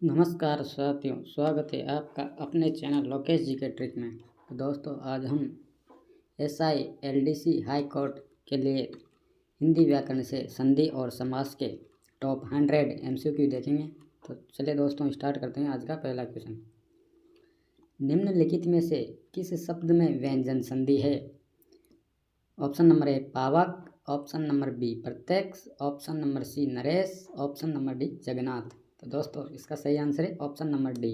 नमस्कार साथियों, स्वागत है आपका अपने चैनल लोकेश जी के ट्रिक में। तो दोस्तों, आज हम एसआई एलडीसी हाई कोर्ट के लिए हिंदी व्याकरण से संधि और समास के टॉप 100 एमसीक्यू देखेंगे। तो चलिए दोस्तों, स्टार्ट करते हैं आज का पहला क्वेश्चन। निम्नलिखित में से किस शब्द में व्यंजन संधि है? ऑप्शन नंबर ए पावक, ऑप्शन नंबर बी प्रत्यक्ष, ऑप्शन नंबर सी नरेश, ऑप्शन नंबर डी जगन्नाथ। तो दोस्तों, इसका सही आंसर है ऑप्शन नंबर डी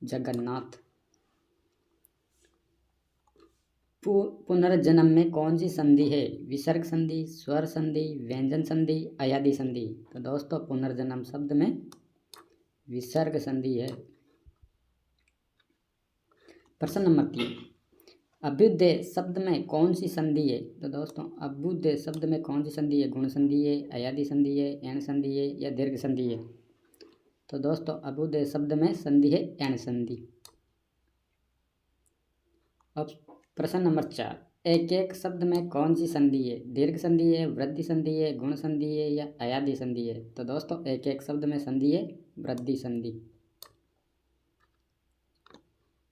जगन्नाथ। पुनर्जन्म में कौन सी संधि है? विसर्ग संधि, स्वर संधि, व्यंजन संधि, अयादि संधि। तो दोस्तों, पुनर्जन्म शब्द में विसर्ग संधि है। प्रश्न नंबर 3, अभ्युदय शब्द में कौन सी संधि है? तो दोस्तों, अभ्युदय शब्द में कौन सी संधि है? गुण संधि है, अयादि संधि है, एण संधि है या दीर्घ संधि है? तो दोस्तों, अभ्युदय शब्द में संधि है एण संधि। अब प्रश्न नंबर 4, एक एक शब्द में कौन सी संधि है? दीर्घ संधि है, वृद्धि संधि है, गुण संधि है या अयादि संधि है? तो दोस्तों, एक एक शब्द में संधि है वृद्धि संधि।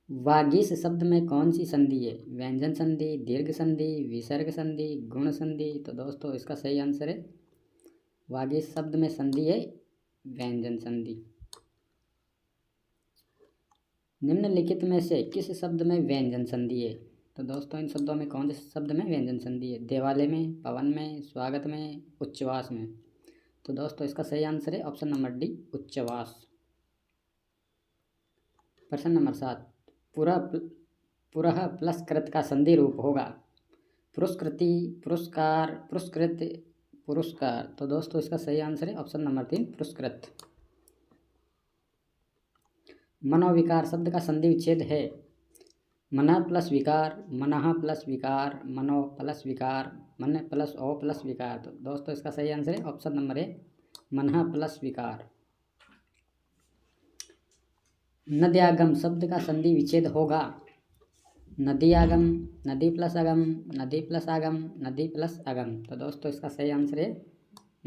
वागीश शब्द में कौन सी संधि है? व्यंजन संधि, दीर्घ संधि, विसर्ग संधि, गुण संधि। तो दोस्तों, इसका सही आंसर है वागीश शब्द में संधि है व्यंजन संधि। निम्नलिखित में से किस शब्द में व्यंजन संधि है? तो दोस्तों, इन शब्दों में कौन से शब्द में व्यंजन संधि है? देवालय में, पवन में, स्वागत में, उच्चवास में। तो दोस्तों, इसका सही आंसर है ऑप्शन नंबर डी उच्चवास। प्रश्न नंबर 7, पुरः प्लस कृत का संधि रूप होगा? पुरस्कृति, पुरस्कार, पुरस्कृत, पुरस्कार। तो दोस्तों, इसका सही आंसर है ऑप्शन नंबर 3 पुरस्कृत। मनोविकार शब्द का संधि विच्छेद है? मन प्लस विकार, मनः प्लस विकार, मनो प्लस विकार, मन प्लस ओ प्लस विकार। तो दोस्तों, इसका सही आंसर है ऑप्शन नंबर ए मनः प्लस विकार। नद्यागम शब्द का संधि विच्छेद होगा? नदियागम, नदी प्लस अगम, नदी प्लस आगम, नदी प्लस अगम। तो दोस्तों, इसका सही आंसर है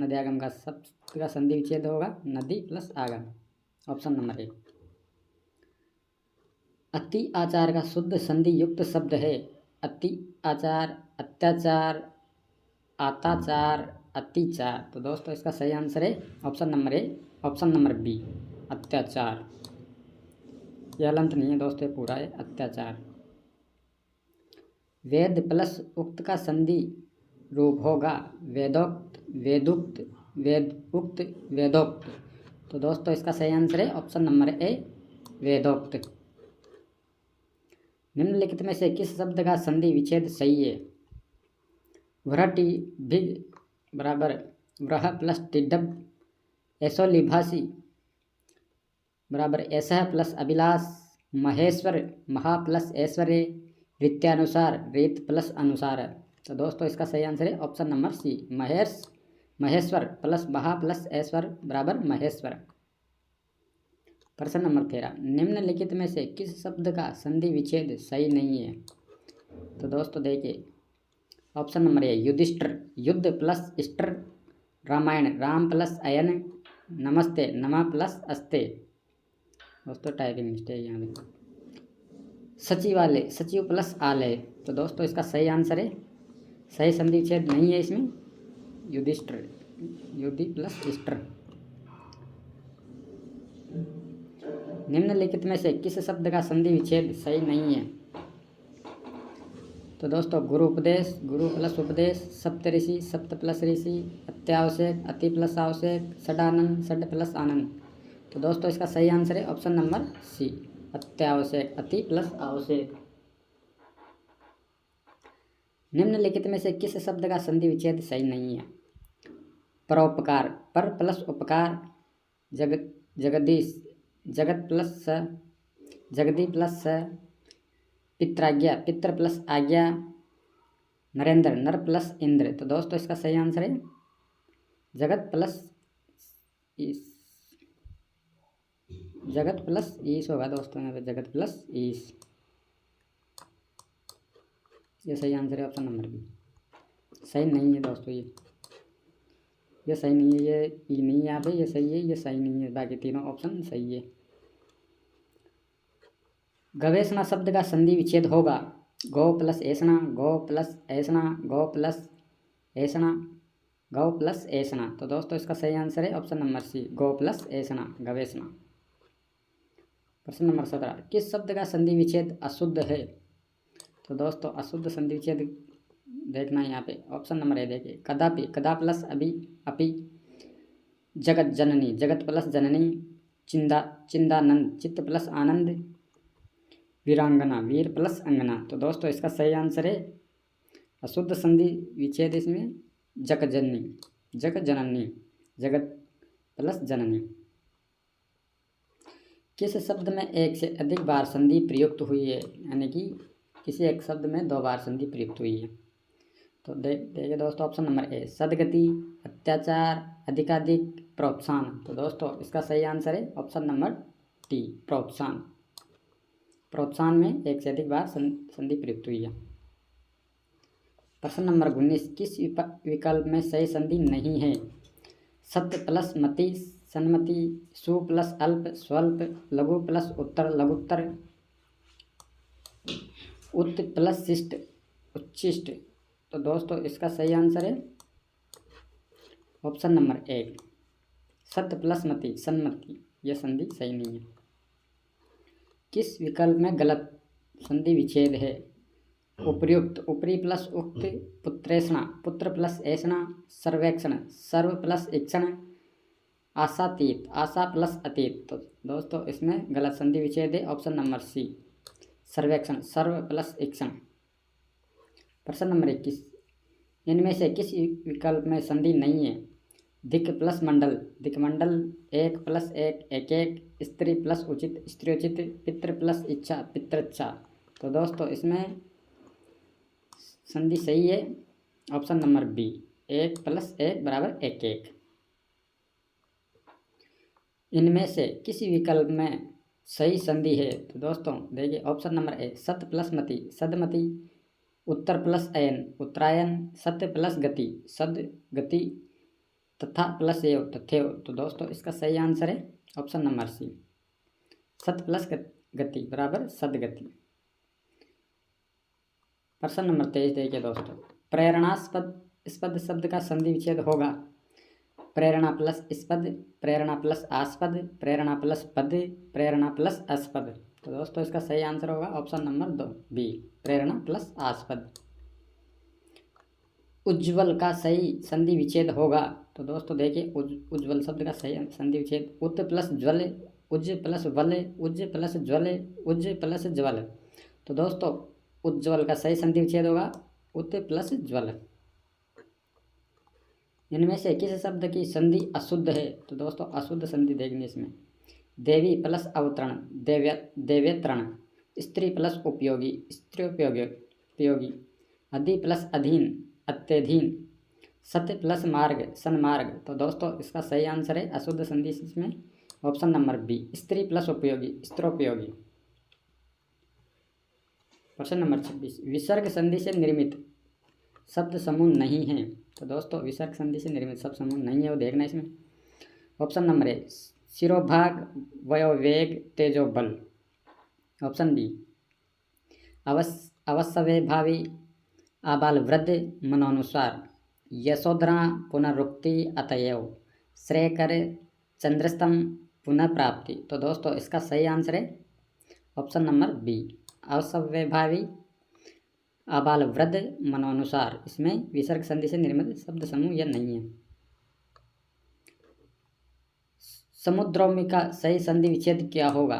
नद्यागम का शब्द का संधि विच्छेद होगा नदी प्लस आगम, ऑप्शन नंबर ए। अति आचार का शुद्ध संधि युक्त शब्द है? अति आचार, अत्याचार, आताचार, अतिचार। तो दोस्तों, इसका सही आंसर है option number A, option number B अत्याचार। यह अलंत नहीं है दोस्तों, पूरा है अत्याचार। वेद प्लस उक्त का संधि रूप होगा? वेदोक्त, वेदुक्त, वेदउक्त, वेदोक्त। तो दोस्तों, इसका सही आंसर है ऑप्शन नंबर ए वेदोक्त। निम्नलिखित में से किस शब्द का संधि विच्छेद सही है? व्रटी भिग बराबर व्रह प्लस टिड्डब, ऐसोलिभासी बराबर ऐसह प्लस अभिलाष, महेश्वर महा प्लस ऐश्वर्य, रीत्यानुसार रीत प्लस अनुसार। तो दोस्तों, इसका सही आंसर है ऑप्शन नंबर सी महेश्वर प्लस महा प्लस ऐश्वर्य बराबर महेश्वर। प्रश्न नंबर 13, निम्नलिखित में से किस शब्द का संधि विच्छेद सही नहीं है? तो दोस्तों देखिए, ऑप्शन नंबर ए युधिष्ठिर, युद्ध प्लस इष्टर, रामायण राम प्लस अयन, नमस्ते नमः प्लस अस्ते। दोस्तों, टाइपिंग मिस्टेक यहाँ पे। सचिवालय, सचिव प्लस आलय। तो दोस्तों, इसका सही आंसर है, सही संधि विच्छेद नहीं है इसमें, युधिष्ठिर, युधि प्लस इष्टर। निम्नलिखित में से किस शब्द का संधि विच्छेद सही नहीं है? तो दोस्तों, गुरु उपदेश, गुरु प्लस उपदेश, सप्तऋषि, सप्त प्लस ऋषि, अत्यावश्यक, अति प्लस आवश्यक, षडानंद, षड प्लस आनंद। तो दोस्तों, इसका सही आंसर है ऑप्शन नंबर सी अत्यावश्यक, अति प्लस आवश्यक। निम्नलिखित में से किस शब्द का संधि विच्छेद सही नहीं है? परोपकार, पर प्लस उपकार, जगदीश, जगत प्लस स, जगदी प्लस स, पित्राज्ञा, पित्र प्लस आज्ञा, नरेंद्र, नर प्लस इंद्र। तो दोस्तों, इसका सही आंसर है जगत प्लस ईश, जगत प्लस ईश होगा दोस्तों, यहाँ पे जगत प्लस ईश। ये सही आंसर है ऑप्शन नंबर बी। सही नहीं है दोस्तों, ये सही नहीं है, ये नहीं है यहाँ पे, ये सही है, ये सही नहीं है, बाकी तीनों ऑप्शन सही है। गवेषणा शब्द का संधि विच्छेद होगा गौ प्लस ऐसणा, गौ प्लस ऐसणा, गौ प्लस ऐसणा, गौ प्लस ऐसणा। तो दोस्तों इसका सही आंसर है ऑप्शन नंबर सी, गौ प्लस ऐसणा, गवेषणा। प्रश्न नंबर 17, किस शब्द का संधि विच्छेद अशुद्ध है? तो दोस्तों अशुद्ध संधि विच्छेद देखना है यहाँ पे। ऑप्शन नंबर ए देखिए, कदापि, कदा प्लस अभी, अपि, जगत जननी, जगत प्लस जननी, चिंदा, चिंदानंद, चित्त प्लस आनंद, वीरांगना, वीर प्लस अंगना। तो दोस्तों इसका सही आंसर है अशुद्ध संधि विच्छेद इसमें जग जननी, जग जननी, जगत प्लस जननी। किस शब्द में एक से अधिक बार संधि प्रयुक्त हुई है? यानी कि किसी एक शब्द में 2 बार संधि प्रयुक्त हुई है। तो देखिए दोस्तों ऑप्शन नंबर ए, सदगति, अत्याचार, अधिकाधिक, प्रोत्साहन। तो दोस्तों इसका सही आंसर है ऑप्शन नंबर डी, प्रोत्साहन। प्रोत्साहन में एक से अधिक बार संधि प्रयुक्त हुई है। प्रश्न नंबर 19, किस विकल्प में सही संधि नहीं है? सत्य प्लस मति, सन्मति, सु प्लस अल्प, स्वल्प, लघु प्लस उत्तर, लघुत्तर, उत प्लस शिष्ट, उच्छिष्ट। तो दोस्तों इसका सही आंसर है ऑप्शन नंबर ए, सत्य प्लस मति, सन्मति। यह संधि सही नहीं है। किस विकल्प में गलत संधि विच्छेद है? उपर्युक्त, उपरी प्लस उक्त, पुत्रेषणा, पुत्र प्लस ऐषणा, सर्वेक्षण, सर्व प्लस इक्षण, आशातीत, आशा प्लस अतीत। तो दोस्तों इसमें गलत संधि विच्छेद है ऑप्शन नंबर सी, सर्वेक्षण, सर्व प्लस इक्षण। प्रश्न नंबर 21, इनमें से किस विकल्प में संधि नहीं है? दिक् प्लस मंडल, दिक्मंडल, एक प्लस एक, एक एक, स्त्री प्लस उचित, स्त्रीउचित, पितृ प्लस इच्छा, पितृच्छा। तो दोस्तों इसमें संधि सही है ऑप्शन नंबर बी, एक प्लस एक बराबर एक एक। इनमें से किसी विकल्प में सही संधि है? तो दोस्तों देखिए ऑप्शन नंबर ए, सत प्लस मति, सदमति, उत्तर प्लस अयन, उत्तरायण, सत्य प्लस गति, सदगति, तथा प्लस एव, तथेव। तो दोस्तों इसका सही आंसर है ऑप्शन नंबर सी, सत प्लस गति बराबर सदगति। प्रश्न नंबर 23 देखिए दोस्तों, प्रेरणास्पद स्पद शब्द का संधि विच्छेद होगा प्रेरणा प्लस स्पद, प्रेरणा प्लस आस्पद, प्रेरणा प्लस पद, प्रेरणा प्लस अस्पद। तो दोस्तों इसका सही आंसर होगा ऑप्शन नंबर 2 बी, प्रेरणा प्लस आस्पद। उज्ज्वल का सही संधि विच्छेद होगा? तो दोस्तों देखिए उज्ज्वल शब्द का सही संधि विच्छेद उत प्लस ज्वल, उज्ज प्लस वल, उज्ज प्लस ज्वल, उज्ज प्लस ज्वल। तो दोस्तों उज्ज्वल का सही संधि विच्छेद होगा उत प्लस ज्वल। इनमें से किस शब्द की संधि अशुद्ध है? तो दोस्तों अशुद्ध संधि देखनी इसमें, देवी प्लस अवतरण, देवेतरण, स्त्री प्लस उपयोगी, स्त्रीपयोगी उपयोगी, अधि प्लस अधीन, अत्यधीन, सत्य प्लस मार्ग, सन्मार्ग। तो दोस्तों इसका सही आंसर है अशुद्ध संधि इसमें ऑप्शन नंबर बी, स्त्री प्लस उपयोगी, स्त्रोपयोगी। प्रश्न नंबर 26, विसर्ग संधि से निर्मित शब्द समूह नहीं है? तो दोस्तों विसर्ग संधि से निर्मित शब्द समूह नहीं है वो देखना इसमें। ऑप्शन नंबर ए, शिरोभाग, वयोवेग, तेजोबल। ऑप्शन बी, अवश्य भावी, आबाल वृद्ध, मनोनुसार, यशोधरा, पुनरुक्ति, अतएव, श्रेयकर, चंद्रस्तम, पुनः प्राप्ति। तो दोस्तों इसका सही आंसर है ऑप्शन नंबर बी, अवश्य भावी, आबाल वृद्ध, मनोनुसार। इसमें विसर्ग संधि से निर्मित शब्द समूह यह नहीं है। समुद्रोमी का सही संधि विच्छेद क्या होगा?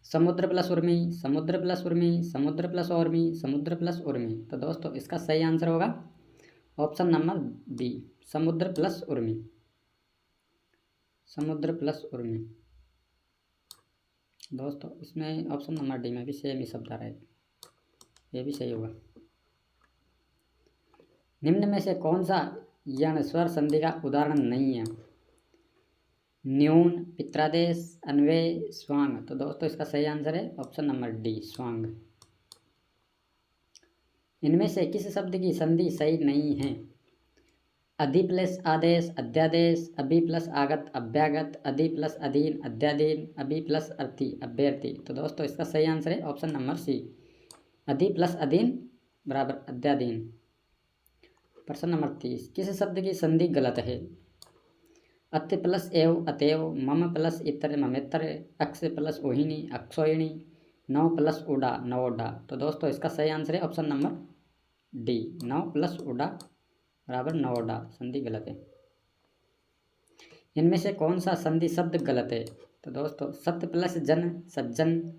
समुद्र प्लस उर्मी, समुद्र प्लस उर्मी, समुद्र प्लस उर्मी, समुद्र प्लस उर्मी। तो दोस्तों इसका सही आंसर होगा ऑप्शन नंबर बी, समुद्र प्लस उर्मी, समुद्र प्लस उर्मी। दोस्तों इसमें ऑप्शन नंबर डी में भी सेम ही शब्द आ रहा है, ये भी सही होगा। निम्न में से कौन सा यण स्वर संधि का उदाहरण नहीं है? न्यून, पित्रादेश, अन्वय, स्वांग। तो दोस्तों इसका सही आंसर है ऑप्शन नंबर डी, स्वांग। इनमें से किस शब्द की संधि सही नहीं है? अधि प्लस आदेश अध्यादेश, अभि प्लस आगत अभ्यागत, अधि प्लस अधीन अध्याधीन, अभि प्लस अर्थी अभ्यर्थी। तो दोस्तों इसका सही आंसर है ऑप्शन नंबर सी, अधि प्लस अधीन बराबर अध्याधीन। प्रश्न नंबर 30, किस शब्द की संधि गलत है? अत्य प्लस एव अतएव, मम प्लस इतर ममेतर, अक्ष प्लस ओहिनी अक्षोहिणी, नव प्लस उड़ा नवोडा। तो दोस्तों इसका सही आंसर है ऑप्शन नंबर डी, नव प्लस उड़ा बराबर नवोडा, संधि गलत है। इनमें से कौन सा संधि शब्द गलत है? तो दोस्तों सत्य प्लस जन सज्जन,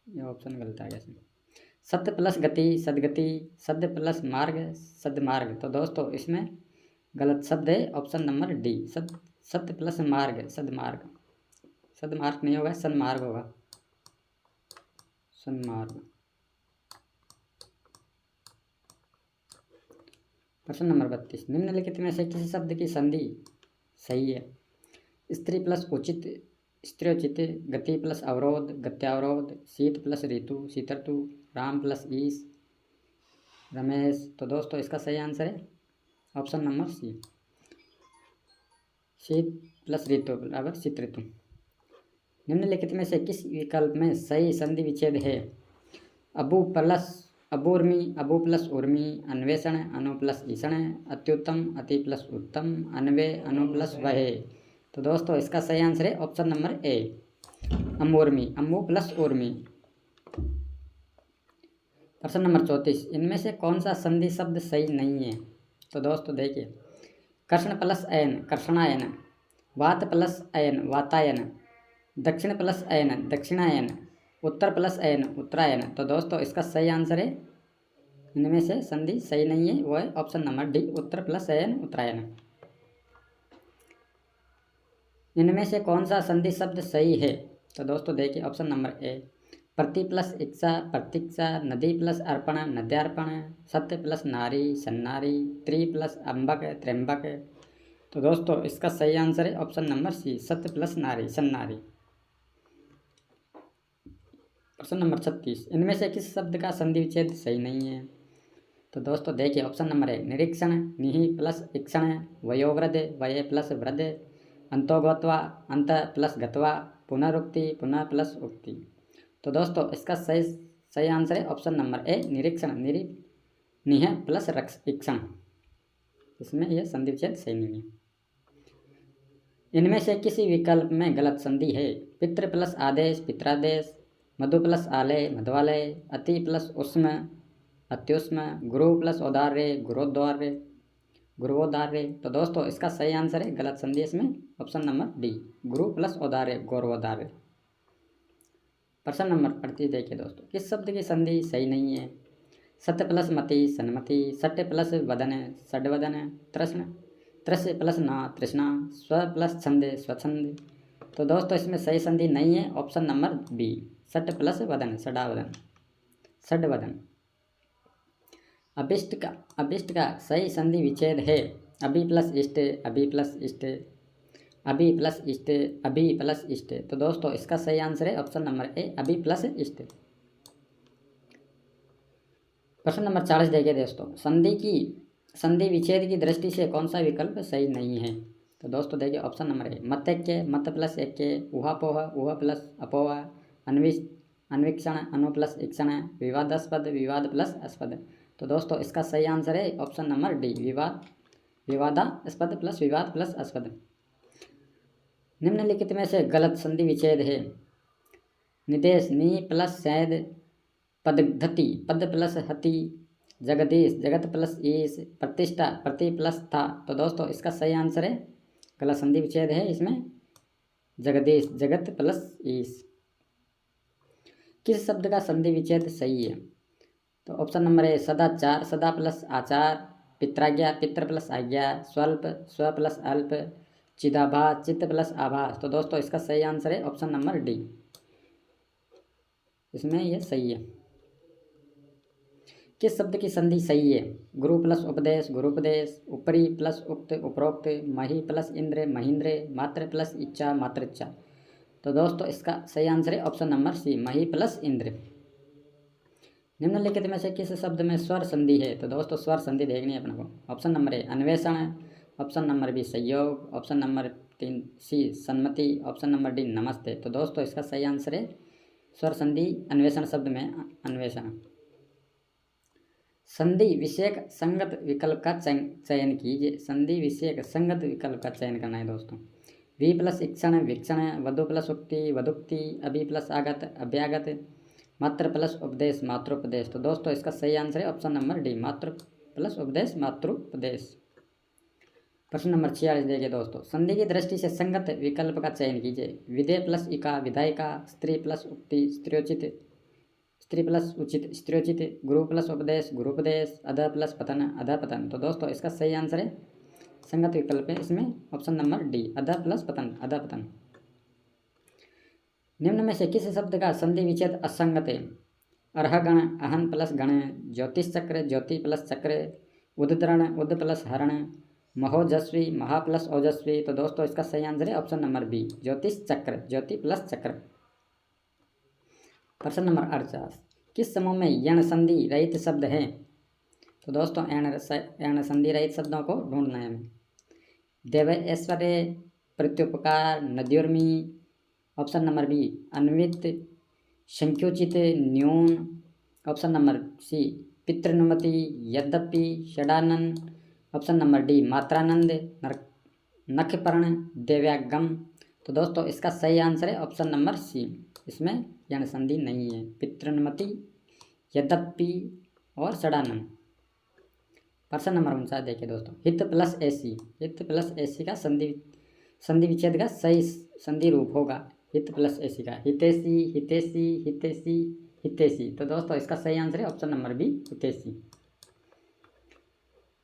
यह ऑप्शन गलत आ गया इसमें। सत्य प्लस गति सदगति, सद्य प्लस मार्ग सदमार्ग। तो दोस्तों इसमें गलत शब्द है ऑप्शन नंबर डी, सत्य प्लस मार्ग सदमार्ग। सदमार्ग नहीं होगा, सन्मार्ग होगा, सन्मार्ग। प्रश्न नंबर 32, निम्नलिखित में से किसी शब्द की संधि सही है? स्त्री प्लस उचित स्त्रोचित, गति प्लस अवरोध गत्यावरोध, शीत प्लस ऋतु शीतर्तु, राम प्लस ईश रमेश। तो दोस्तों इसका सही आंसर है ऑप्शन नंबर सी, शीत प्लस ऋतु बराबर शीत ऋतु। निम्नलिखित में से किस विकल्प में सही संधि विच्छेद है? अबू प्लस अबूर्मी, अबू प्लस उर्मी, अन्वेषण अनु प्लस ईषण, अत्युत्तम अति प्लस उत्तम, अनवे अनु प्लस वह। तो दोस्तों इसका सही आंसर है ऑप्शन नंबर ए, अमूर्मी, अम्बू प्लस उर्मी। प्रश्न नंबर 34, इनमें से कौन सा संधि शब्द सही नहीं है? तो दोस्तों देखिए, कृष्ण प्लस अयन कृष्णायन, वात प्लस अयन वातायन, दक्षिण प्लस अयन दक्षिणायन, उत्तर प्लस अयन उत्तरायण। तो दोस्तों इसका सही आंसर है, इनमें से संधि सही नहीं है, वो है ऑप्शन नंबर डी, उत्तर प्लस अयन उत्तरायण। इनमें से कौन सा संधि शब्द सही है? तो दोस्तों देखिए ऑप्शन नंबर ए, प्रति प्लस इच्छा प्रतीक्षा, नदी प्लस अर्पण नद्यार्पण, सत्य प्लस नारी सन्नारी, त्रि प्लस अम्बक त्र्यंबक। तो दोस्तों इसका सही आंसर है ऑप्शन नंबर सी, सत्य प्लस नारी सन्नारी। प्रश्न नंबर 36, इनमें से किस शब्द का संधि विच्छेद सही नहीं है? तो दोस्तों देखिए ऑप्शन नंबर ए, निरीक्षण निहि प्लस इक्षण, वयोवृद्ध वय प्लस वृद्ध, अंतोगत्वा अंत प्लस गत्वा, पुनरुक्ति पुनः प्लस उक्ति। तो दोस्तों इसका सही आंसर है ऑप्शन नंबर ए, निरीक्षण निह प्लस इक्षण, इसमें यह संधि विच्छेद सही नहीं है। इनमें से किसी विकल्प में गलत संधि है? पितृ प्लस आदेश पित्रादेश, मधु प्लस आलय मध्वालय, अति प्लस उष्म अत्युष्म, गुरु प्लस औदार्य गुरोद्वार्य गुरुवोदार्य। तो दोस्तों इसका सही आंसर है गलत संधि इसमें ऑप्शन नंबर डी, गुरु प्लस औदार्य गौरवोदार्य। प्रश्न नंबर 38 देखिए दोस्तों, किस शब्द की संधि सही नहीं है? सत्य प्लस मति सन्मति, सट्य प्लस वदन षड्वदन, त्रस्य प्लस ना तृष्णा, स्व प्लस छंद स्वच्छंद। तो दोस्तों इसमें सही संधि नहीं है, ऑप्शन नंबर बी, सट प्लस वदन षड्वदन। अभिष्ट का सही संधि विच्छेद है? अभि प्लस इष्ट अभि प्लस इष्ट, अभि प्लस इष्ट अभि प्लस इष्ट। तो दोस्तों इसका सही आंसर है ऑप्शन नंबर ए, अभि प्लस इष्ट। प्रश्न नंबर 40 देखिए दोस्तों, संधि विच्छेद की दृष्टि से कौन सा विकल्प सही नहीं है? तो दोस्तों देखिए ऑप्शन नंबर ए, मतैक्य मत प्लस ऐक्य, ऊहापोह ऊह प्लस अपोह, अन्वीक्षण अनु प्लस इक्षण, विवादास्पद विवाद प्लस अस्पद। तो दोस्तों इसका सही आंसर है ऑप्शन नंबर डी, विवादास्पद प्लस विवाद प्लस अस्पद। निम्नलिखित में से गलत संधि विच्छेद है? निदेश नि प्लस सैद, पदधति पद प्लस हति, जगदीश जगत प्लस ईश, प्रतिष्ठा प्रति प्लस था। तो दोस्तों इसका सही आंसर है, गलत संधि विच्छेद है इसमें जगदीश जगत प्लस ईश। किस शब्द का संधि विच्छेद सही है? तो ऑप्शन नंबर ए, सदाचार सदा प्लस आचार, पित्राज्ञा पित्र प्लस आज्ञा, स्वल्प स्व प्लस अल्प, चिदाभास चित्त प्लस आभास। तो दोस्तों इसका सही आंसर है ऑप्शन नंबर डी, इसमें यह सही है। किस शब्द की संधि सही है? गुरु प्लस उपदेश गुरुपदेश, ऊपरी प्लस उक्त उपरोक्त, मही प्लस इंद्र महींद्र, मात्र प्लस इच्छा मातृच्छा। तो दोस्तों इसका सही आंसर है ऑप्शन नंबर सी, मही प्लस इंद्र। निम्नलिखित में से किस शब्द में स्वर संधि है? तो दोस्तों स्वर संधि देखनी है अपने को। ऑप्शन नंबर ए अन्वेषण, ऑप्शन नंबर बी सहयोग, ऑप्शन नंबर 3 सी सम्मति, ऑप्शन नंबर डी नमस्ते। तो दोस्तों इसका सही आंसर है स्वर संधि अन्वेषण शब्द में अन्वेषण। संधि विषयक संगत विकल्प का चयन कीजिए। संधि विषयक संगत विकल्प का चयन करना है दोस्तों। वी प्लस इक्षण वीक्षण, वधु प्लस उक्ति वधुक्ति, अभि प्लस आगत अभ्यागत, मात्र प्लस उपदेश मात्रोपदेश। तो दोस्तों इसका सही आंसर है ऑप्शन नंबर डी मात्र प्लस उपदेश मात्रोपदेश। प्रश्न नंबर 46 देखिए दोस्तों। संधि की दृष्टि से संगत विकल्प का चयन कीजिए। विधेय प्लस इका विधायिका, स्त्री प्लस उक्ति स्त्रियोचित, स्त्री प्लस उचित स्त्रियोचित, गुरु प्लस उपदेश गुरुपदेश, अध प्लस पतन अधपतन। तो दोस्तों इसका सही आंसर है संगत विकल्प है इसमें ऑप्शन नंबर डी अध प्लस पतन अधपतन। निम्न में से किस शब्द का संधि विच्छेद असंगत है? अर्हगण अहन प्लस गण, ज्योतिष चक्र ज्योति प्लस चक्र, उद्धरण उद्ध प्लस हरण, महोजस्वी महा प्लस ओजस्वी। तो दोस्तों इसका सही आंसर है ऑप्शन नंबर बी ज्योतिष चक्र ज्योति प्लस चक्र। प्रश्न नंबर 48 किस समूह में यण संधि रहित शब्द हैं? तो दोस्तों यण संधि रहित शब्दों को ढूंढना है हमें। देव ऐश्वर्य, प्रत्युपकार, नद्योर्मी, ऑप्शन नंबर बी अन्वित, संख्योचित, न्यून, ऑप्शन नंबर सी पितृनुमति, यद्यपि, षडानन, ऑप्शन नंबर डी मात्रानंद, नखपर्ण, देव्यागम। तो दोस्तों इसका सही आंसर है ऑप्शन नंबर सी, इसमें यण संधि नहीं है। पितृनुमति, यद्यपि और षडानन। प्रश्न नंबर 49 देखिए दोस्तों। हित प्लस एसी, हित प्लस एसी का संधि विच्छेद का सही संधि रूप होगा हित प्लस एसी का हितेशी हितेशी हितेशी हितेशी। तो दोस्तों इसका सही आंसर है ऑप्शन नंबर बी हितेशी।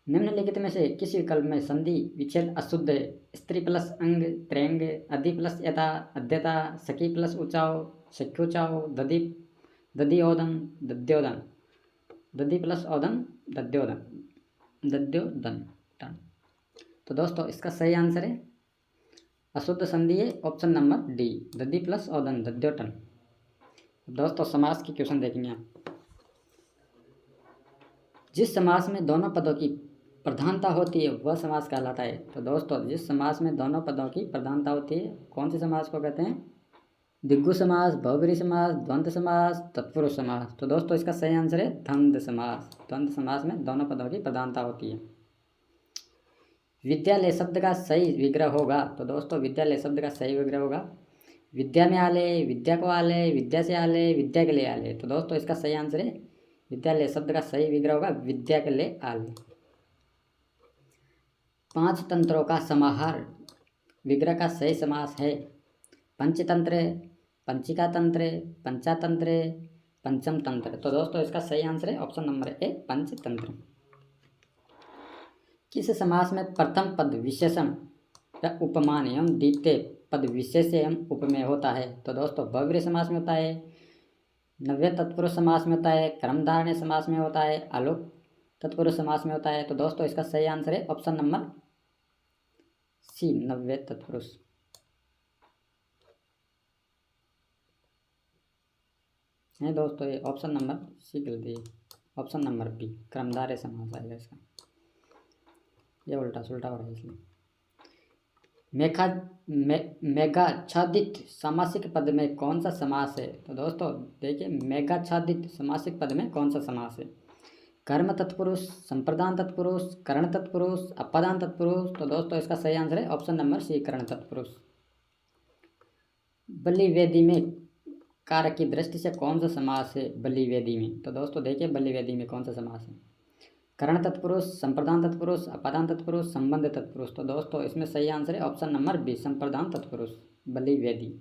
निम्नलिखित में से किस विकल्प में संधि विच्छेद अशुद्ध है? स्त्री प्लस अंग त्रेंग, अधि प्लस यथा अध्यता, सखी प्लस उचाओ सख्योचाओ, दधि दधि ओदन दद्योदन, दधि प्लस ओदन दद्योदन दद्योदन। तो दोस्तों इसका सही आंसर है अशुद्ध संधि है ऑप्शन नंबर डी दधि प्लस ओदन दद्योटन। दोस्तों समास की क्वेश्चन देखेंगे आप। जिस समास में दोनों पदों की प्रधानता होती है वह समास कहलाता है। तो दोस्तों जिस समास में दोनों पदों की प्रधानता होती है कौन से समास को कहते हैं? दिग्गु समास, बहुब्रीहि समास, द्वंद्व समास, तत्पुरुष समास। तो दोस्तों इसका सही आंसर है द्वंद्व समास। द्वंद्व समास में दोनों पदों की प्रधानता होती है। विद्यालय शब्द का सही विग्रह होगा। तो दोस्तों विद्यालय शब्द का सही विग्रह होगा विद्या में आलय, विद्या को आलय, विद्या से आलय, विद्या के लिए आलय। तो दोस्तों इसका सही आंसर है विद्यालय शब्द का सही विग्रह होगा विद्या के लिए आलय। 5 तंत्रों का समाहार विग्रह का सही समास है पंचतंत्र, पंचिका तंत्र, पंचातंत्र, पंचम तंत्र। तो दोस्तों इसका सही आंसर है ऑप्शन नंबर ए पंचतंत्र। किस समास में प्रथम पद विशेषण या उपमान एवं द्वितीय पद विशेष एवं उपमेय होता है? तो दोस्तों बहुब्रीहि समास में होता है, नव्य तत्पुरुष समास में होता है, क्रमधारण्य समास में होता है, आलोक तत्पुरुष समास में होता है। तो दोस्तों इसका सही आंसर है ऑप्शन नंबर सी नव्य तत्पुरुष। है दोस्तों ये ऑप्शन नंबर सी गलती है, ऑप्शन नंबर बी क्रमधारय समास आएगा इसका, ये उल्टा सुल्टा हो रहा है इसलिए। मेघाच्छादित सामासिक पद में कौन सा समास है? तो दोस्तों देखिए मेघाच्छादित सामासिक पद में कौन सा समास है? कर्म तत्पुरुष, संप्रदान तत्पुरुष, करण तत्पुरुष, अपादान तत्पुरुष। तो दोस्तों इसका सही आंसर है ऑप्शन नंबर सी करण तत्पुरुष। बलि वेदी में कारक की दृष्टि से कौन सा समास है बलि वेदी में? तो दोस्तों देखिए बलि वेदी में कौन सा समास है? करण तत्पुरुष, संप्रदान तत्पुरुष, अपादान तत्पुरुष, संबंध तत्पुरुष। तो दोस्तों इसमें सही आंसर है ऑप्शन नंबर बी संप्रदान तत्पुरुष बलि वेदी।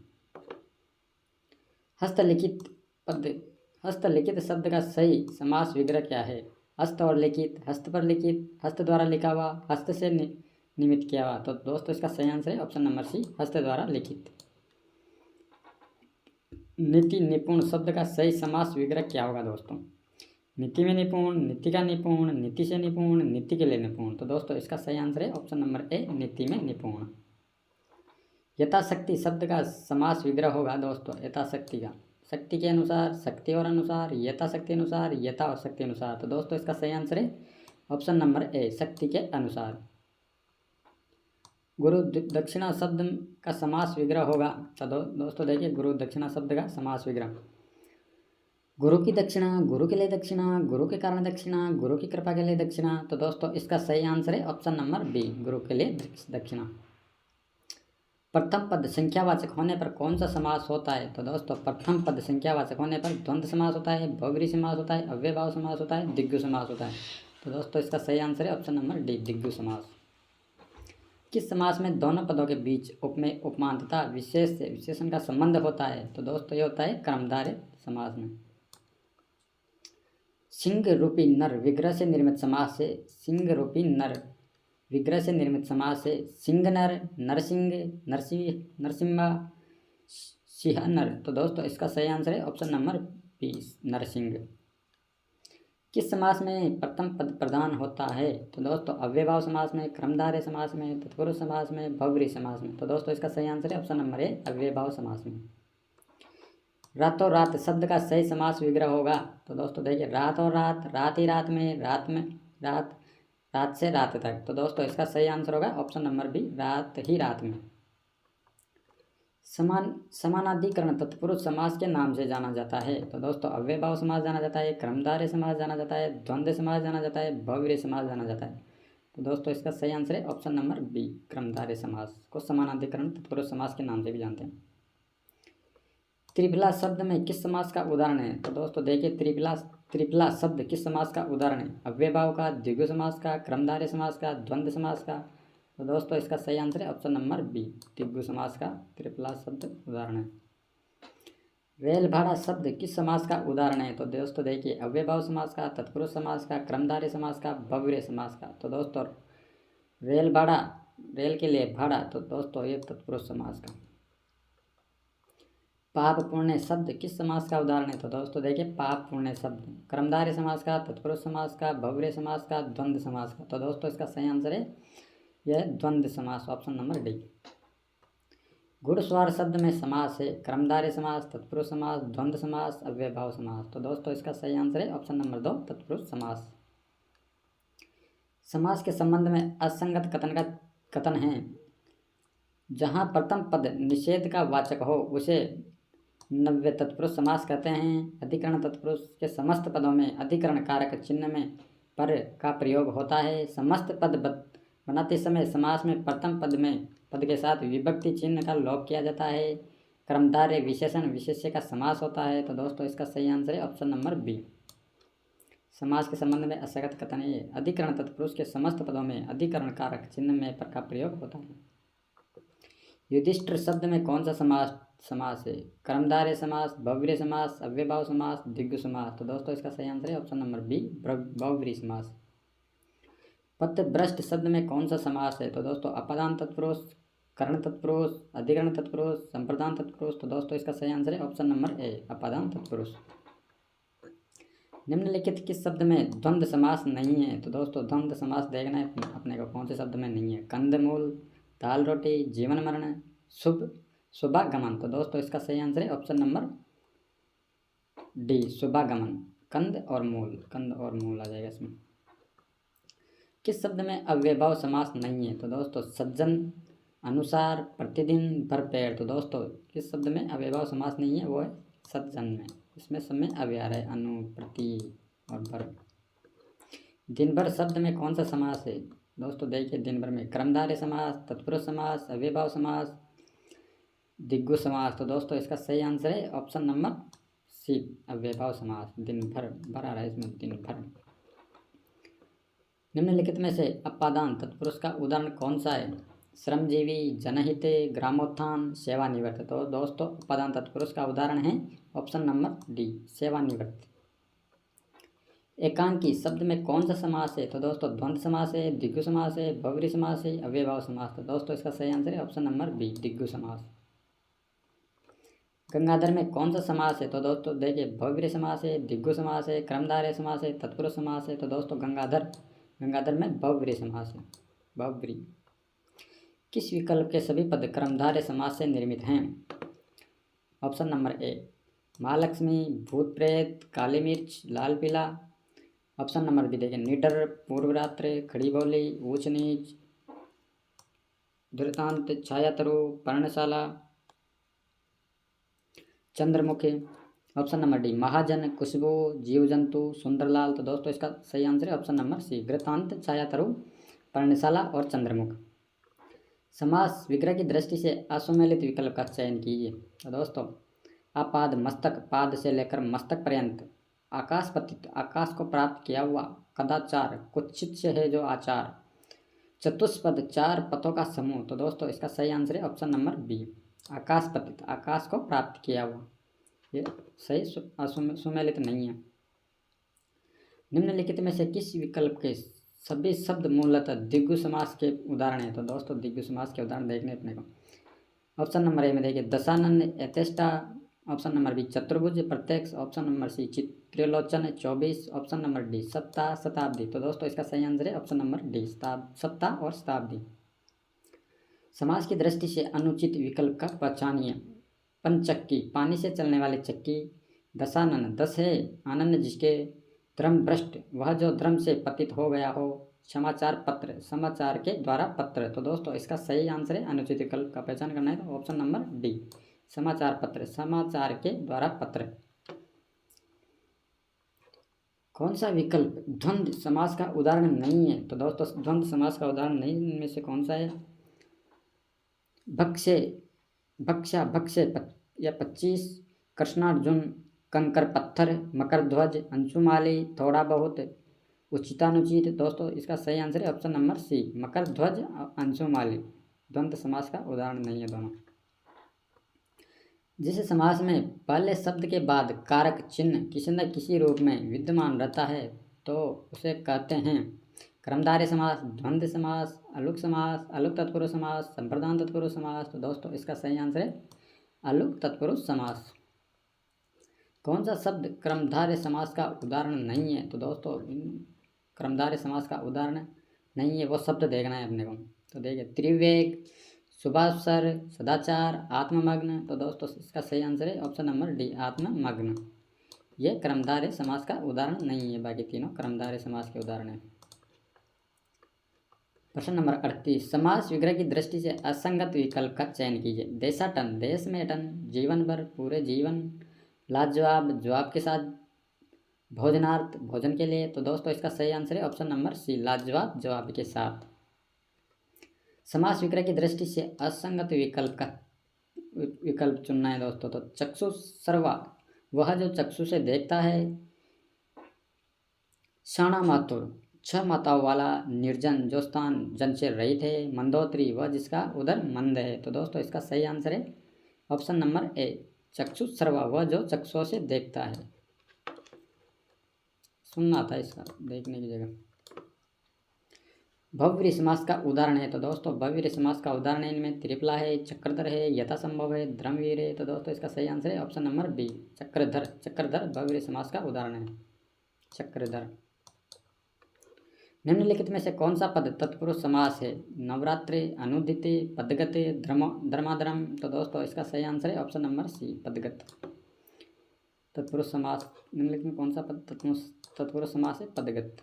हस्तलिखित पद, हस्तलिखित शब्द का सही समास विग्रह क्या है? हस्त और लिखित, हस्त पर लिखित, हस्त द्वारा लिखा हुआ, हस्त से निमित्त किया हुआ। तो दोस्तों इसका सही आंसर है ऑप्शन नंबर सी हस्त द्वारा लिखित। नीति निपुण शब्द का सही समास विग्रह क्या होगा दोस्तों? नीति में निपुण, नीति का निपुण, नीति से निपुण, नीति के लिए निपुण। तो दोस्तों इसका सही आंसर है ऑप्शन नंबर ए नीति में निपुण। यथाशक्ति शब्द का समास विग्रह होगा दोस्तों, यथाशक्ति का शक्ति के अनुसार, शक्ति और अनुसार, यथाशक्ति अनुसार, यथा और शक्ति अनुसार। तो दोस्तों इसका सही आंसर है ऑप्शन नंबर ए, शक्ति के अनुसार। गुरु दक्षिणा शब्द का समास विग्रह होगा। तो दोस्तों देखिए, गुरु दक्षिणा शब्द का समास विग्रह, गुरु की दक्षिणा, गुरु के लिए दक्षिणा, गुरु के कारण दक्षिणा, गुरु की कृपा के लिए दक्षिणा। तो दोस्तों इसका सही आंसर है ऑप्शन नंबर बी, गुरु के लिए दक्षिणा। प्रथम पद संख्यावाचक होने पर कौन सा समास होता है? तो दोस्तों प्रथम पद संख्यावाचक होने पर द्वंद्व समास होता है, बहुब्रीहि समास होता है, अव्ययभाव समास होता है, दिग्गु समास होता है। तो दोस्तों इसका सही आंसर है ऑप्शन नंबर डी, दिग्गु समास। किस समास में दोनों पदों के बीच उपमेय, उपमान तथा विशेष से विशेषण का संबंध होता है? तो दोस्तों ये होता है क्रमधारय समास में। सिंह रूपी नर विग्रह से निर्मित समास से, सिंह रूपी नर विग्रह से निर्मित समास से सिंह नर, नरसिंह, नरसिम्हा, सिंह नर। तो दोस्तों इसका सही आंसर है ऑप्शन नंबर बी, नरसिंह। किस समास में प्रथम पद प्रधान होता है? तो दोस्तों अव्ययभाव समास में, क्रमधारय समास में, तत्पुरुष समास में, बहुब्रीहि समास में। तो दोस्तों इसका सही आंसर है ऑप्शन नंबर ए, अव्ययभाव समास में। रातों रात शब्द का सही समास विग्रह होगा। तो दोस्तों देखिए, रात और रात, रात ही रात में, रात, रात से रात तक। तो दोस्तों इसका सही आंसर होगा ऑप्शन नंबर बी, रात ही रात में। समानाधिकरण तत्पुरुष समास के नाम से जाना जाता है। तो दोस्तों अव्ययभाव समास जाना जाता है, क्रमधारय समास जाना जाता है, द्वंद्व समास जाना जाता है, बहुब्रीहि समास जाना जाता है। तो दोस्तों इसका सही आंसर है ऑप्शन नंबर बी, क्रमधारय समास को समानाधिकरण तत्पुरुष समास के नाम से भी जानते हैं। त्रिफला शब्द में किस समास का उदाहरण है? तो दोस्तों देखिए, त्रिफला शब्द किस समास का उदाहरण है? अव्ययभाव का, द्विगु समास का, क्रमधारय समास का, द्वंद्व समास का। तो दोस्तों इसका सही आंसर है ऑप्शन नंबर बी, द्विगु समास का त्रिफला शब्द उदाहरण है। रेल भाड़ा शब्द किस समास का उदाहरण है? तो दोस्तों देखिए, अव्ययभाव समास का, तत्पुरुष समास का, क्रमधारय समास का, बहुब्रीहि समास का। तो दोस्तों रेल भाड़ा, रेल के लिए भाड़ा, तो दोस्तों ये तत्पुरुष समास का। पाप पुण्य शब्द किस समास का उदाहरण है? तो दोस्तों देखिए, पाप पुण्य शब्द क्रमधारय समास का, तत्पुरुष समास का, बहुब्रीहि समास का, द्वंद्व समास का। तो दोस्तों इसका सही आंसर है यह द्वंद्व समास, ऑप्शन नंबर डी। घुड़सवार शब्द में समास है, क्रमधारय समास, तत्पुरुष समास, द्वंद्व समास, अव्ययभाव समास। तो दोस्तों इसका सही आंसर है ऑप्शन नंबर 2, तत्पुरुष समास। समास के संबंध में असंगत कथन है। जहाँ प्रथम पद निषेध का वाचक हो उसे नव्य तत्पुरुष समास कहते हैं। अधिकरण तत्पुरुष के समस्त पदों में अधिकरण कारक चिन्ह में पर का प्रयोग होता है। समस्त पद बनाते समय समास में प्रथम पद के साथ विभक्ति चिन्ह का लोप किया जाता है। क्रमधारय विशेषण विशेष्य का समास होता है। तो दोस्तों इसका सही आंसर है ऑप्शन नंबर बी, समास के संबंध में असंगत कथन है। अधिकरण तत्पुरुष के समस्त पदों में अधिकरण कारक चिन्ह में पर का प्रयोग होता है। युधिष्ठिर शब्द में कौन सा समास है? क्रमधारय समास, बहुब्रीहि समास, अव्ययभाव समास, द्विगु समास। तो दोस्तों इसका सही आंसर है ऑप्शन नंबर बी, बहुब्रीहि समास। पथभ्रष्ट शब्द में कौन सा समास है? तो दोस्तों अपादान तत्पुरुष, कर्ण तत्पुरुष, अधिकरण तत्पुरुष, संप्रदान तत्पुरुष। तो दोस्तों इसका सही आंसर है ऑप्शन नंबर ए, अपादान तत्पुरुष। निम्नलिखित किस शब्द में द्वंद्व समास नहीं है? तो दोस्तों द्वंद्व समास देखना है अपने को, कौन से शब्द में नहीं है? कंदमूल, दाल रोटी, जीवन मरण, शुभागमन। तो दोस्तों इसका सही आंसर है ऑप्शन नंबर डी, शुभागमन। कंद और मूल आ जाएगा इसमें। किस शब्द में अव्ययभाव समास नहीं है? तो दोस्तों सज्जन, अनुसार, प्रतिदिन, भरपेड़। तो दोस्तों किस शब्द में अव्ययभाव समास नहीं है? वो है सज्जन में। इसमें सब में अव्यय है, अनु, प्रति और भर। दिन भर शब्द में कौन सा समास है? दोस्तों देखिए, दिन भर में क्रमधारय समास, तत्पुरुष समास, अव्ययभाव समास, द्विगु समास। तो दोस्तों इसका सही आंसर है ऑप्शन नंबर सी, अव्ययभाव समास। दिन भर, भर आ रहा है इसमें, दिन भर। निम्नलिखित में से अपादान तत्पुरुष का उदाहरण कौन सा है? श्रमजीवी, जनहिते, ग्रामोत्थान, सेवानिवृत्त। तो दोस्तों अपादान तत्पुरुष का उदाहरण है ऑप्शन नंबर डी, सेवानिवृत्त। एकांकी शब्द में कौन सा समास है? तो दोस्तों द्वंद्व समास है, द्विगु समास है, बहुब्रीहि समास है, अव्ययभाव समास। तो दोस्तों इसका सही आंसर है ऑप्शन नंबर बी, द्विगु समास। गंगाधर में कौन सा समास है? तो दोस्तों देखिए, बहुब्रीहि समास है, द्विगु समास है, क्रमधारय समास है, तत्पुरुष समास है। तो दोस्तों गंगाधर में बहुब्रीहि समास है, बहुब्रीहि। किस विकल्प के सभी पद क्रमधारय समास से निर्मित हैं? ऑप्शन नंबर ए, माँ लक्ष्मी, भूत प्रेत, काली मिर्च, लाल पीला। ऑप्शन नंबर बी देखिए निडर, पूर्व रात्रि, खड़ी बोली, ऊंच नीच, दुर्दांत, छायातरु, पर्णशाला, चंद्रमुखी। ऑप्शन नंबर डी महाजन, खुशबू, जीव जंतु, सुंदरलाल। तो दोस्तों इसका सही आंसर है ऑप्शन नंबर सी घृतांत, छायातरु, पर्णशाला और चंद्रमुख। समास विग्रह की दृष्टि से असुमेलित विकल्प का चयन कीजिए। तो दोस्तों अपाद मस्तक, पाद से लेकर मस्तक पर्यंत, आकाश पतित, आकाश को प्राप्त किया हुआ, कदाचार, कुत्सित से है जो आचार, चतुष्पद, चार पदों का समूह। तो दोस्तों इसका सही आंसर है ऑप्शन नंबर बी आकाश पतित, आकाश को प्राप्त किया हुआ। ये सही सुमेलित नहीं है। निम्नलिखित में से किस विकल्प के सभी शब्द मूलतः द्विगु समास के उदाहरण हैं। तो दोस्तों द्विगु समास के उदाहरण देखने अपने को। ऑप्शन नंबर ए में देखिए दशानन, यथेष्टा। ऑप्शन नंबर बी चतुर्भुज, प्रत्यक्ष। ऑप्शन नंबर सी चित्रोलोचन, 24। ऑप्शन नंबर डी सप्ताह, शताब्दी। तो दोस्तों इसका सही आंसर है ऑप्शन नंबर डी सप्ताह और शताब्दी। समाज की दृष्टि से अनुचित विकल्प का पहचानिए। पंचक्की, पानी से चलने वाली चक्की। दशानन, 10 है आनंद जिसके। धर्म भ्रष्ट, वह जो धर्म से पतित हो गया हो। समाचार पत्र, समाचार के द्वारा पत्र। तो दोस्तों इसका सही आंसर है अनुचित विकल्प का पहचान करना है तो ऑप्शन नंबर डी समाचार पत्र, समाचार के द्वारा पत्र। कौन सा विकल्प द्वंद्व समास का उदाहरण नहीं है। तो दोस्तों द्वंद्व समास का उदाहरण नहीं इनमें से कौन सा है। भक्ष्य, भक्षा, भक्ष्य या 25। कृष्णार्जुन, कंकर पत्थर, मकर ध्वज, अंशुमाली, थोड़ा बहुत, उचितानुचित। दोस्तों इसका सही आंसर है ऑप्शन नंबर सी मकर ध्वज, अंशुमाली। द्वंद्व समास का उदाहरण नहीं है दोनों। जिस समास में पहले शब्द के बाद कारक चिन्ह किसी न किसी रूप में विद्यमान रहता है तो उसे कहते हैं कर्मधारय समास, द्वंद्व समास, अलुक समास, अलुक तत्पुरुष समास, संप्रदान तत्पुरुष समास। तो दोस्तों इसका सही आंसर है अलुक तत्पुरुष समास। कौन सा शब्द कर्मधारय समास का उदाहरण नहीं है। तो दोस्तों कर्मधारय समास का उदाहरण नहीं है वो शब्द देखना है अपने को। तो देखिए त्रिवेग, शुभावसर, सदाचार, आत्ममग्न। तो दोस्तों इसका सही आंसर है ऑप्शन नंबर डी आत्ममग्न। ये कर्मधारय समास का उदाहरण नहीं है, बाकी तीनों कर्मधारय समास के उदाहरण है। प्रश्न नंबर 38, समास विग्रह की दृष्टि से असंगत विकल्प का चयन कीजिए। देशाटन, देश में अटन, जीवन भर, पूरे जीवन, लाजवाब, जवाब के साथ, भोजनार्थ, भोजन के लिए। तो दोस्तों इसका सही आंसर है ऑप्शन नंबर सी लाजवाब, जवाब के साथ। समास विग्रह की दृष्टि से असंगत विकल्प चुनना है दोस्तों। तो चक्षु सर्वा, वह जो चक्षु से देखता है। शाणा मातुर, 6 माताओं वाला। निर्जन, जो स्थान जन से रहित है। मंदोत्री, वह जिसका उदर मंद है। तो दोस्तों इसका सही आंसर है ऑप्शन नंबर ए चक्षु सर्वा, वह जो चक्षुओं से देखता है। सुनना था इसका देखने की जगह। भव्य समास का उदाहरण है। तो दोस्तों भव्य समास का उदाहरण इनमें त्रिफला है, चक्रधर है, यथासंभव है, धर्मवीर है। तो दोस्तों इसका सही आंसर है ऑप्शन नंबर बी चक्रधर। चक्रधर भव्य समास का उदाहरण है, चक्रधर। निम्नलिखित में से कौन सा पद तत्पुरुष समास है। नवरात्रि, अनुदिति, पदगत, धर्माधर्म। तो दोस्तों इसका सही आंसर है ऑप्शन नंबर सी पदगत। तत्पुरुष समास निम्नलिखित में कौन सा पद तत्पुरुष समास है, पदगत।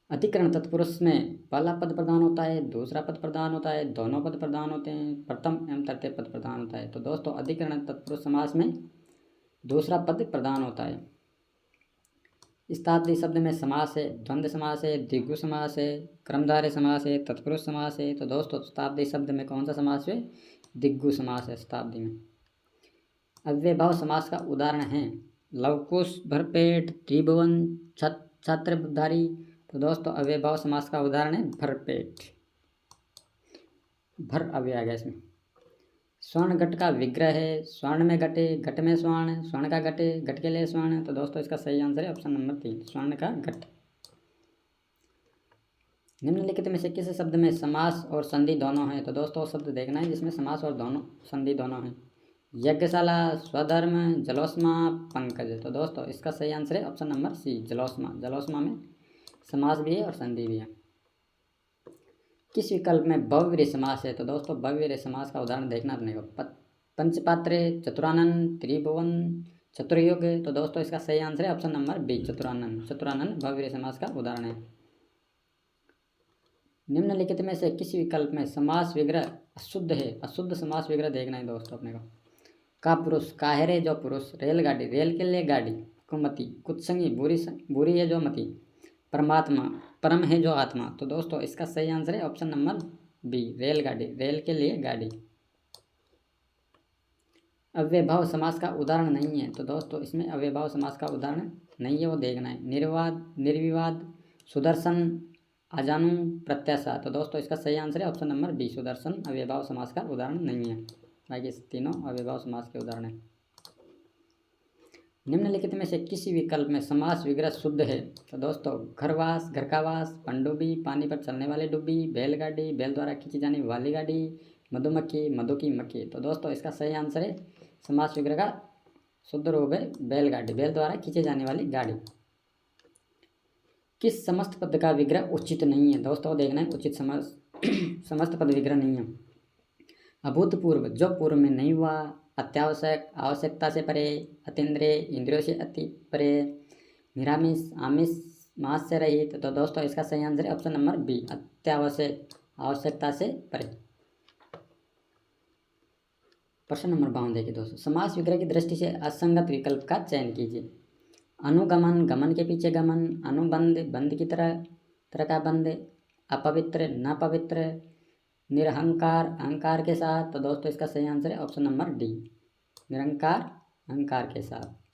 अधिकरण तत्पुरुष में पहला पद प्रधान होता है, दूसरा पद प्रधान होता है, दोनों पद प्रधान होते हैं, प्रथम एवं तृतीय पद प्रधान होता है। तो दोस्तों अधिकरण तत्पुरुष समास में दूसरा पद प्रधान होता है। स्थाब्दी शब्द में समास है, द्वंद्व समास है, द्विगु समास है, कर्मधारय समास है, तत्पुरुष समास है। तो दोस्तों शताब्दी शब्द में कौन सा समास है, द्विगु समास है शताब्दी में। अव्ययभाव समास का उदाहरण है लवकुश, भरपेट, त्रिभुवन, छत्रधारी। तो दोस्तों अव्ययभाव समास का उदाहरण है भरपेट, भर अव्यय आ गया इसमें। स्वर्ण घट का विग्रह है, स्वर्ण में घटे, घट में स्वर्ण, स्वर्ण का घटे, घट के लिए स्वर्ण। तो दोस्तों इसका सही आंसर है ऑप्शन नंबर 3 स्वर्ण का घट। निम्नलिखित में से किस शब्द में समास और संधि दोनों हैं। तो दोस्तों शब्द देखना है जिसमें समास और दोनों संधि दोनों हैं। यज्ञशाला, स्वधर्म, जलोष्मा, पंकज। तो दोस्तों इसका सही आंसर है ऑप्शन नंबर सी जलोष्मा। जलोष्मा में समास भी है और संधि भी है। किस विकल्प में भव्य समास है। तो दोस्तों भव्य समास का उदाहरण देखना अपने को। पंचपात्रे, चतुरानन, त्रिभुवन, चतुर्युग। तो दोस्तों इसका सही आंसर है ऑप्शन नंबर बी, चतुरानन। चतुरानन बहुव्रीहि समास का उदाहरण है। निम्नलिखित में से किसी विकल्प में समास विग्रह अशुद्ध है? अशुद्ध समास विग्रह देखना है दोस्तों अपने को। का पुरुष, काहेरे जो पुरुष, रेलगाड़ी, रेल के लिए गाड़ी, कुमति, कुत्संगी, बुरी है जो मति, परमात्मा, परम है जो आत्मा। तो दोस्तों इसका सही आंसर है ऑप्शन नंबर बी, रेलगाड़ी, रेल के लिए गाड़ी। अव्ययभाव समास का उदाहरण नहीं है। तो दोस्तों इसमें अव्ययभाव समास का उदाहरण नहीं है, वो देखना है। निर्वाद, निर्विवाद, सुदर्शन, अजानु, प्रत्याशा। तो दोस्तों इसका सही आंसर है ऑप्शन नंबर बी, सुदर्शन अव्ययभाव समास का उदाहरण नहीं है। बाकी तीनों अव्ययभाव समास के उदाहरण हैं। निम्नलिखित में से किसी विकल्प में समास विग्रह शुद्ध है? तो दोस्तों घरवास, घर का वास, पनडुब्बी, पानी पर चलने वाली डुब्बी, बैलगाड़ी, बैल द्वारा खींची जाने वाली गाड़ी, मधुमक्खी, मधु की मक्खी। तो दोस्तों इसका सही आंसर है समास विग्रह का शुद्ध रूप है बैलगाड़ी, बैल द्वारा खींची जाने वाली गाड़ी। किस समस्त पद का विग्रह उचित नहीं है? दोस्तों देखना है, उचित समस्त पद विग्रह नहीं है। अभूतपूर्व, जो पूर्व में नहीं हुआ, अत्यावश्यक, आवश्यकता से परे, अतीन्द्रिय, इंद्रियों से अति परे, निरामिष, आमिष, मांस से रहित। तो दोस्तों इसका सही आंसर है ऑप्शन नंबर बी, अत्यावश्यक, आवश्यकता से परे। प्रश्न नंबर 52 देखिए दोस्तों, समास विग्रह की दृष्टि से असंगत विकल्प का चयन कीजिए। अनुगमन, गमन के पीछे गमन, अनुबंध, बंध की तरह का बंध, अपवित्र, न पवित्र, निरहंकार, अहंकार के साथ। तो दोस्तों इसका सही आंसर है ऑप्शन नंबर डी, निरंकार, अहंकार के साथ।